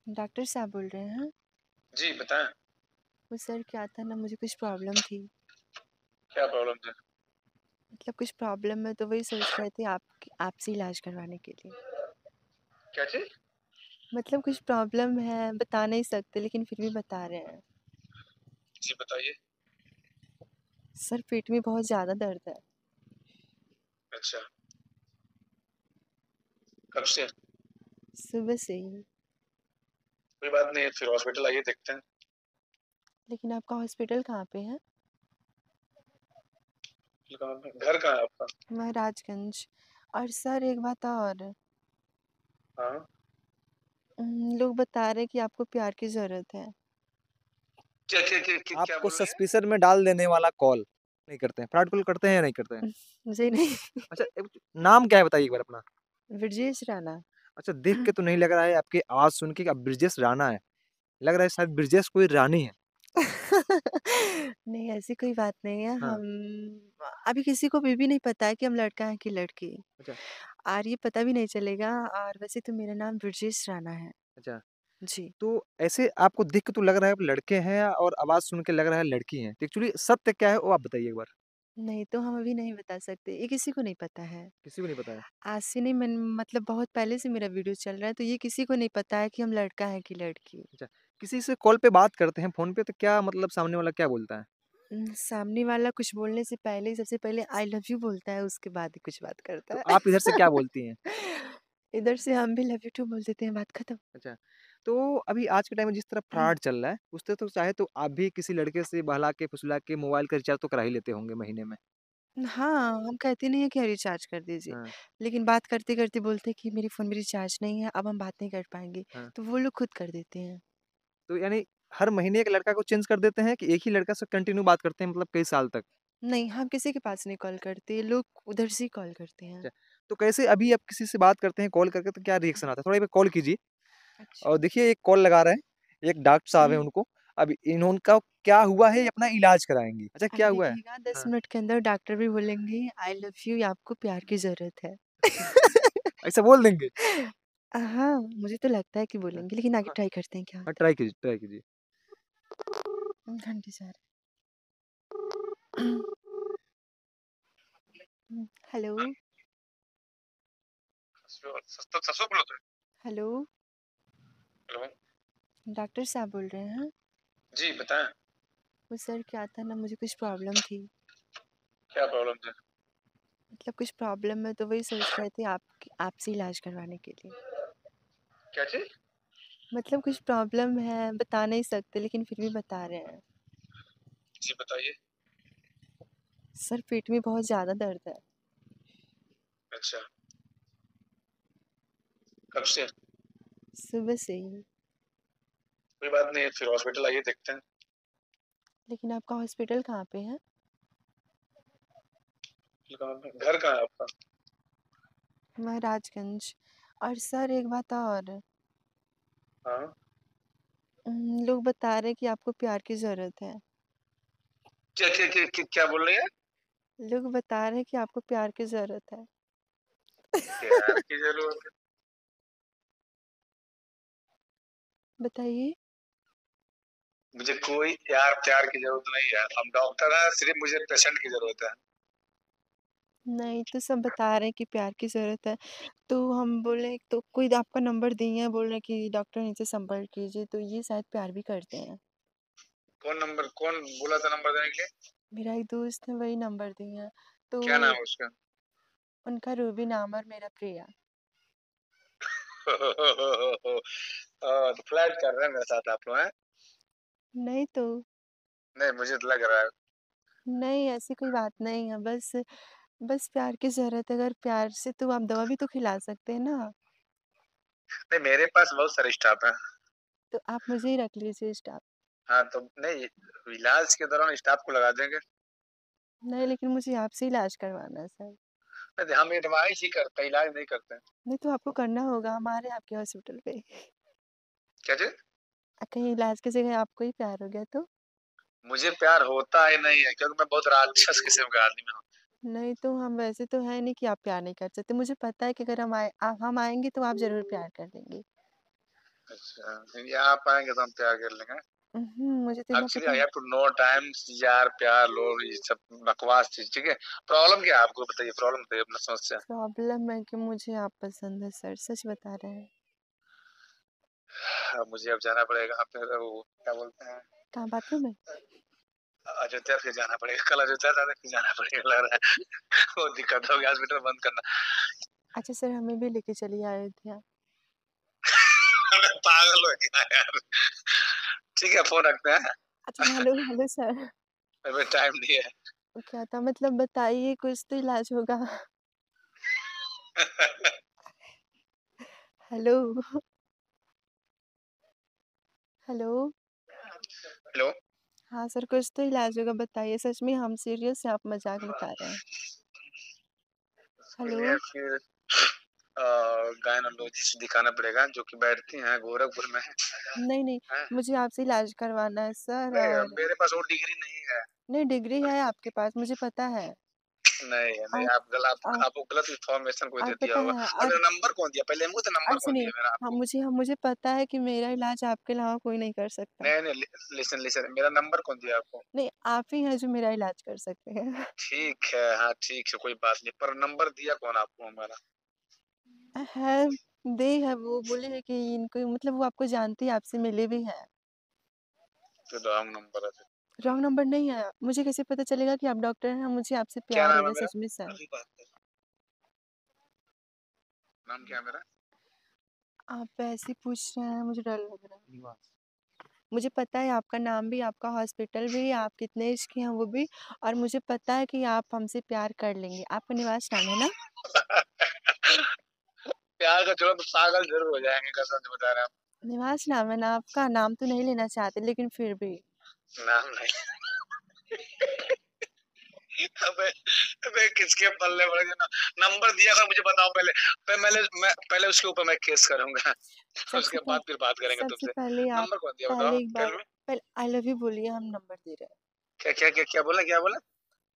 Doctor साहब बोल रहे हैं? जी, बताएँ। वो सर क्या था ना, मुझे कुछ प्रॉब्लम थी। क्या प्रॉब्लम थी? मतलब कुछ प्रॉब्लम है तो वही सोच रहे थे आपसे इलाज करवाने के लिए। क्या चीज़? मतलब कुछ प्रॉब्लम है, बता नहीं सकते लेकिन फिर भी बता रहे हैं। जी, बताइए। सर पेट में बहुत ज़्यादा दर्द है। अच्छा, कब से? सुबह से ही। कोई बात नहीं है, फिर हॉस्पिटल आइए, देखते हैं। लेकिन आपका हॉस्पिटल कहाँ पे है? कहाँ पे? घर कहाँ है आपका? महाराजगंज। और सर एक बात और, हाँ, लोग बता रहे हैं कि आपको प्यार की ज़रूरत है। क्या आपको बोल रहे हैं? सस्पिशन में डाल देने वाला कॉल नहीं करते हैं, फ्रॉड कॉल करते हैं या नहीं करते हैं? मुझे नहीं। अच्छा नाम क्या है बताइए एक बार अपना? ब्रजेश राणा। अच्छा देख के तो नहीं लग रहा है, आपकी आवाज़ सुन के कि आप ब्रिजेश राणा है। लग रहा है शायद ब्रिजेश कोई रानी है। नहीं, ऐसी कोई बात नहीं है। हाँ, हम अभी किसी को भी नहीं पता है कि हम लड़का हैं कि लड़की। अच्छा, और ये पता भी नहीं चलेगा। और वैसे तो मेरा नाम ब्रजेश राणा है। अच्छा। जी। तो ऐसे आपको देख के तो लग रहा है आप लड़के हैं और आवाज़ सुन के लग रहा है लड़की हैं। तो एक्चुअली सत्य क्या है वो आप बताइए एक बार? नहीं, तो हम अभी नहीं बता सकते। ये किसी को नहीं पता है। किसी को नहीं पता है? आज से नहीं, मन मतलब बहुत पहले से मेरा वीडियो चल रहा है, तो ये किसी को नहीं पता है कि हम लड़का हैं कि लड़की। अच्छा, किसी से कॉल पे बात करते हैं फ़ोन पे तो क्या मतलब सामने वाला क्या बोलता है? सामने वाला कुछ बोलने से पहले ही सबसे पहले आई लव यू बोलता है, उसके बाद ही कुछ बात करता तो है। आप इधर से क्या बोलती हैं? इधर से हम भी लव यू टू बोल देते हैं, बात खत्म। अच्छा, तो अभी आज के टाइम में जिस तरह फ्रॉड चल रहा है, उस तरह तो चाहे तो आप भी किसी लड़के से बहला के, फुसला के मोबाइल का रिचार्ज तो करा ही लेते होंगे महीने में। हाँ, हम कहते नहीं है कि रिचार्ज कर दीजिए, हाँ, लेकिन बात करते-करते बोलते हैं कि मेरे फ़ोन में रिचार्ज नहीं है, अब हम बात नहीं कर पाएँगे, हाँ। तो वो लोग खुद कर देते हैं। तो यानी हर महीने एक लड़का को चेंज कर देते हैं कि एक ही लड़का से कंटिन्यू बात करते हैं मतलब कई साल तक? नहीं, हम किसी के पास नहीं कॉल करते, लोग उधर से ही कॉल करते हैं। अच्छा, तो कैसे अभी आप किसी से बात करते हैं कॉल करके तो क्या रिएक्शन आता है? थोड़ा एक बार कॉल कीजिए और अच्छा। देखिए एक कॉल लगा रहे हैं, एक डॉक्टर साहब हैं उनको, अब इनका क्या हुआ है ये अपना इलाज कराएँगी। अच्छा अभी क्या हुआ है? देखिएगा 10 हाँ। मिनट के अंदर डॉक्टर भी बोलेंगे आई लव यू, या आपको प्यार की ज़रूरत है। ऐसा बोल देंगे? हाँ, मुझे तो लगता है कि हाँ, बोलेंगे, लेकिन आगे हाँ, ट्राई करते हैं क्या हाँ, होता ट्राई कीजिए, ट्राई कीजिए। है। घंटी जा रहा है। हेलो, सस्ता 600 बोला था? Hello, hello? डॉक्टर साहब बोल रहे हैं? जी, बताएँ। वो सर क्या था ना, मुझे कुछ प्रॉब्लम थी। क्या प्रॉब्लम थी? मतलब कुछ प्रॉब्लम है तो वही सोच रहे थे आपसे इलाज करवाने के लिए। क्या चीज़? मतलब कुछ प्रॉब्लम है, बता नहीं सकते लेकिन फिर भी बता रहे हैं। जी, बताइए। सर पेट में बहुत ज़्यादा दर्द है। अच्छा, कब से? सुबह से ही। कोई बात नहीं है, फिर हॉस्पिटल आइए, देखते हैं। लेकिन आपका हॉस्पिटल कहाँ पे है? कहाँ पे? घर कहाँ है आपका? महाराजगंज। और सर एक बात और, हाँ, लोग बता रहे हैं कि आपको प्यार की ज़रूरत है। क्या बोल रही हैं? लोग बता रहे हैं कि आपको प्यार की ज़रूरत है। प्यार की ज़रूरत है? बताइए। मुझे कोई प्यार की ज़रूरत नहीं है। हम डॉक्टर हैं, सिर्फ़ मुझे पेशेंट की ज़रूरत है। नहीं, तो सब बता रहे हैं कि प्यार की ज़रूरत है। तो हम बोले, तो कोई आपका नंबर दिए हैं, बोल रहे हैं कि डॉक्टर इनसे संपर्क कीजिए, तो ये शायद प्यार भी करते हैं। कौन बोला था नंबर देने के लिए? मेरा एक दोस्त है, वही नंबर दिए हैं। तो क्या नाम है उसका? उनका रूबी नाम और मेरा प्रिया। तो फ्लर्ट कर रहे हैं मेरे साथ आप लोग हैं? नहीं तो। नहीं, मुझे तो लग रहा है। नहीं, ऐसी कोई बात नहीं है, बस बस प्यार की ज़रूरत है। अगर प्यार से तो आप दवा भी तो खिला सकते हैं ना। नहीं, मेरे पास बहुत सारे स्टाफ हैं। तो आप मुझे ही रख लीजिए स्टाफ। हाँ, तो नहीं, इलाज के दौरान स्टाफ को लगा देंगे। नहीं, लेकिन मुझे आपसे इलाज करवाना है सर। नहीं, हम एडवाइस ही करते हैं, इलाज नहीं करते हैं। नहीं तो आपको करना होगा, हमारे आपके हॉस्पिटल पे। क्या चीज़? कहीं इलाज की जगह आपको ही प्यार हो गया तो? मुझे प्यार होता ही नहीं है क्योंकि मैं बहुत राक्षस किस्म का आदमी हूँ। नहीं तो हम वैसे तो है नहीं कि आप प्यार नहीं कर सकते। मुझे पता है कि अगर हम आएँगे तो आप ज़रूर प्यार कर देंगे। अच्छा, यहाँ पाएँगे तो हम प्यार कर लेंगे। मुझे तो इतना एक्चुअली पता आई है। हैव टू नो टाइम्स यार, प्यार, लोग ये सब बकवास चीज़, ठीक है? प्रॉब्लम क्या है आपको बताइए, प्रॉब्लम बताइए अपना समस्या। प्रॉब्लम है कि मुझे आप पसंद है सर, सच बता रहे हैं। मुझे अब जाना पड़ेगा फिर वो क्या बोलते हैं, कहाँ बाथरूम में? अयोध्या फिर जाना पड़ेगा, कल अयोध्या था फिर जाना पड़ेगा लग रहा है। बहुत दिक्कत हो गया, हॉस्पिटल बंद करना। अच्छा सर, हमें भी लेके चलिए अयोध्या। अरे पागल हो गया यार। ठीक है, फ़ोन रखते हैं। अच्छा हेलो, हेलो सर। अभी टाइम नहीं है। क्या था मतलब बताइए, कुछ तो इलाज होगा। Hello, hello. हेलो? हाँ सर, कुछ तो इलाज होगा, बताइए। सच में हम सीरियस हैं, आप मज़ाक बता रहे हैं। सुनिए हेलो। फिर गायनोलॉजिस्ट दिखाना पड़ेगा जो कि बैठती हैं गोरखपुर में है। नहीं, नहीं, हैं? मुझे आपसे इलाज करवाना है सर। नहीं, और मेरे पास वो डिग्री नहीं है। नहीं, डिग्री है आपके पास, मुझे पता है। नहीं, नहीं, आप आप आपको गलत इन्फॉर्मेशन कोई और दे दिया पता होगा। है और और मेरा नंबर कौन दिया? पहले मुझे और नंबर कौन सुनिए, दिया मेरा हाँ, आपको? मुझे पता है कि मेरा इलाज आपके अलावा कोई नहीं कर सकता। नहीं, नहीं, लिसन, लिसन, मेरा नंबर कौन दिया आपको? नहीं, आप ही हैं जो मेरा इलाज कर सकते हैं। ठीक है, हाँ, ठीक है, कोई बात नहीं। पर नंबर दिया कौन आपको हमारा? है, दे है, वो बोले हैं कि इनको मतलब वो आपको जानती है, आपसे मिले भी हैं। फिर रॉन्ग नंबर है फिर। रॉन्ग नंबर नहीं है, मुझे कैसे पता चलेगा कि आप डॉक्टर हैं? मुझे आपसे क्या प्यार हो नाम है गया मेरा? सच में सर। अभी बात कर। नाम क्या है मेरा? आप ऐसे पूछ रहे हैं, मुझे डर लग रहा है। मुझे पता है आपका नाम भी, आपका हॉस्पिटल भी, आप कितने एज के हैं वो भी, और मुझे पता है कि आप हमसे प्यार कर लेंगे। आपका निवास नाम है ना? प्यार का छोड़ो तो पागल जरूर हो जाएंगे, कसम से बता रहे हैं निवास नाम है ना आपका? नाम तो नहीं लेना चाहते लेकिन फिर भी। हम। नाम नहीं। अबे, अबे किसके पल्ले पड़ गए ना। नंबर दिया था मुझे, बताओ पहले। मैं पहले उसके ऊपर मैं केस करूंगा। सबसे उसके पहले बाद फिर बात करेंगे सबसे तुमसे। पहले आप नंबर कौन दिया बताओ पहले एक बार टेल में। पहले आई लव यू बोलिए, हम नंबर दे रहे हैं। क्या क्या क्या क्या बोला, क्या बोला?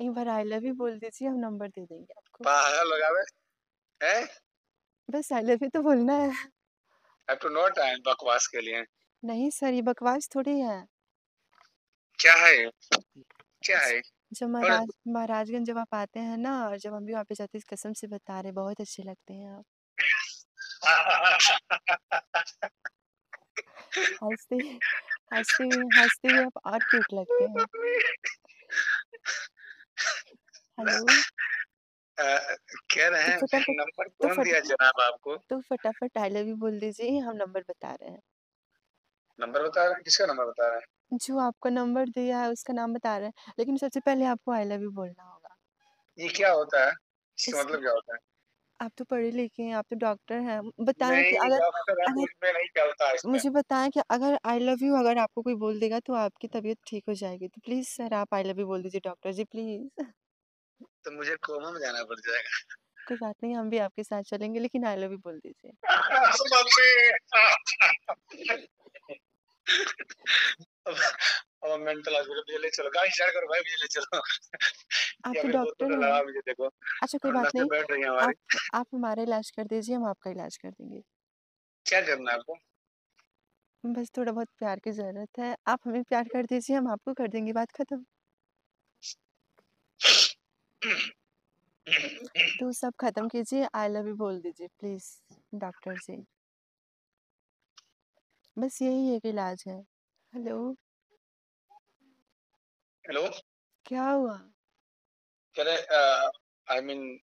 एक बार आई लव यू बोल दीजिए, हम नंबर दे देंगे आपको। पागल लगा बे। हैं? बस आई लव यू तो बोलना है। हैव टू नो टाइम बकवास के लिए। नहीं सर, ये बकवास थोड़ी है। क्या है? क्या है? जब थोड़े महाराजगंज जब आप आते हैं ना, और जब हम भी वहाँ पे जाते हैं, कसम से बता रहे, बहुत अच्छे लगते हैं आप। हँसते हँसते हँसते हुए आप और क्यूट लगते हैं। हेलो। कह रहे तो हैं फटाफट नंबर तो कौन फट दिया जनाब आपको? तो फटाफट आई लव यू बोल दीजिए, हम नंबर बता रहे हैं। नंबर बता रहे हैं, किसका नंबर बता रहे हैं? जो आपका नंबर दिया है उसका नाम बता रहे हैं, लेकिन सबसे पहले आपको आई लव यू बोलना होगा। ये क्या होता है? इसका इस मतलब क्या होता है? आप तो पढ़े लिखे हैं, आप तो डॉक्टर हैं। बताएं कि नहीं, अगर डॉक्टर है तो अगर इसमें नहीं चलता इसमें। मुझे बताएं कि अगर आई लव यू अगर आपको कोई बोल देगा तो आपकी तबीयत ठीक हो जाएगी। तो प्लीज सर, आप आई लव यू बोल दीजिए डॉक्टर जी, प्लीज। तो मुझे कोमा में जाना पड़ जाएगा। कोई बात नहीं, हम भी आपके साथ चलेंगे, लेकिन आई लव यू बोल दीजिए। मम्मी। अब मेंटल हॉस्पिटल मुझे ले चलो, गाड़ी स्टार्ट करो भाई, मुझे ले चलो। आप या तो फिर बोतल डॉक्टर तो हैं। लगा मुझे, देखो अच्छा कोई बात नसें नहीं, बैठ रही हैं हमारी। आप हमारा इलाज कर दीजिए, हम आपका इलाज कर देंगे। क्या करना है आपको? बस थोड़ा बहुत प्यार की ज़रूरत है, आप हमें प्यार कर दीजिए, हम आपको कर देंगे, बात खत्म। तो सब खत्म कीजिए, आई लव यू बोल दीजिए प्लीज़ डॉक्टर जी। बस यही एक इलाज है। हेलो। हेलो? क्या हुआ? कह रहे आई मीन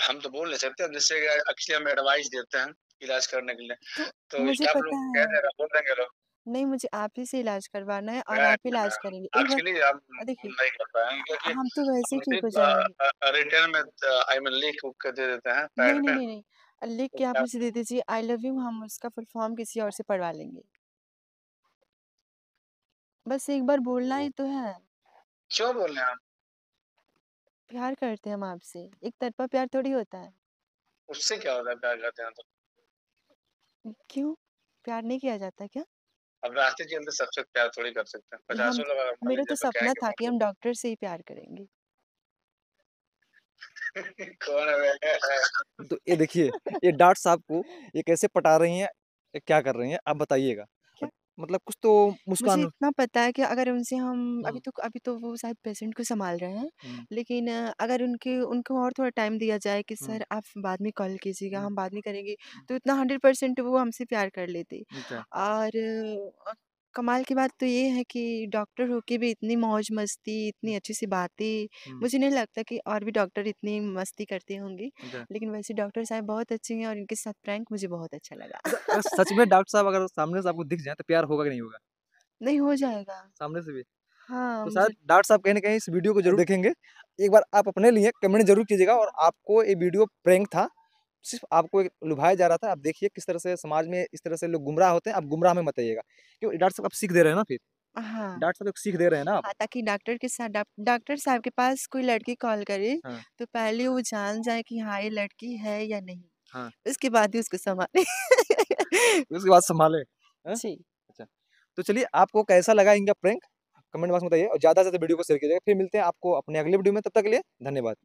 हम तो बोल नहीं सकते, अब जैसे एक्चुअली हम एडवाइस देते हैं इलाज करने के लिए, तो तो मुझे स्टाफ पता लोग कह है। देगा, बोल देंगे लोग। नहीं, मुझे आप ही से इलाज करवाना है और आप इलाज करेंगे एक बार। एक्चुअली हम देखिए, नहीं कर पाएंगे क्योंकि हम तो वैसे हम ही ठीक हो जाएंगे। सिर्फ रिटर्न में आई मीन लिख उख के दे देते हैं नहीं पैड नहीं पे। नहीं नहीं, लिख तो के आप क्या, मुझे दे दीजिए आई लव यू, हम उसका फुल फॉर्म किसी और से पढ़वा लेंगे। बस एक बार बोलना ही तो है। क्यों बोल रहे हैं आप? प्यार करते हैं हम आपसे, एक तरफा प्यार थोड़ी होता है। उससे क्या होता है प्यार करते हैं तो? क्यों? प्यार नहीं किया जाता क्या? अब रास्ते चलते सबसे प्यार थोड़ी कर सकते हैं, हम पचासों लोग अगर मान मेरा तो लीजिए सपना कहेंगे था मान कि हम डॉक्टर से ही प्यार करेंगे। लो। कौन है? तो ये देखिए, ये डॉक्टर साहब को ये कैसे पटा रही हैं। ये क्या कर रही हैं? आप बताइएगा। क्या? मतलब कुछ तो मुझे मुस्कान। इतना पता है कि अगर उनसे हम हुँ, अभी तो वो शायद पेशेंट को सँभाल रहे हैं। हुँ, लेकिन अगर उनको और थोड़ा टाइम दिया जाए कि हुँ, सर आप बाद में कॉल कीजिएगा, हुँ, हम बाद में करेंगे, हुँ। तो इतना 100% वो हमसे प्यार कर लेते। अच्छा। और कमाल की बात तो ये है कि डॉक्टर होके भी इतनी मौज-मस्ती, हुँ, इतनी अच्छी-सी बातें, हुँ, मुझे नहीं लगता कि और भी डॉक्टर इतनी मस्ती करते होंगे। अच्छा। लेकिन वैसे डॉक्टर साहब बहुत अच्छे हैं और इनके साथ प्रैंक मुझे बहुत अच्छा लगा। अच्छा, अगर सच में डॉक्टर साहब अगर सामने से आपको दिख जाएँ तो प्यार होगा कि नहीं होगा? नहीं हो जाएगा। सामने से भी? हाँ, तो शायद मुझे डॉक्टर साहब कहीं न कहीं इस वीडियो को ज़रूर देखेंगे। एक बार आप अपने लिए कमेंट ज़रूर कीजिएगा और आपको ये वीडियो प्रैंक था। सिर्फ़ आपको एक लुभाया जा रहा था। आप देखिए किस तरह से समाज में इस तरह से लोग गुमराह होते हैं, आप गुमराह में मत आइएगा। क्यों डॉक्टर साहब आप सीख दे रहे हैं ना फिर। हाँ। डॉक्टर साहब एक सीख दे रहे हैं ना आप। हाँ, ताकि डॉक्टर साहब के पास कोई लड़की कॉल करे, हाँ, तो पहले वो जान जाए कि हाँ, ये लड़की है या नहीं, हाँ। उसके बाद ही उसको संभाले। उसके बाद सँभाले। हैं? जी। अच्छा। तो चलिए आपको कैसा लगा इनका प्रैंक? कमेंट बॉक्स में बताइए और ज़्यादा से ज़्यादा वीडियो को शेयर कीजिएगा। फिर मिलते हैं आपको अपने अगले वीडियो में, तब तक के लिए धन्यवाद।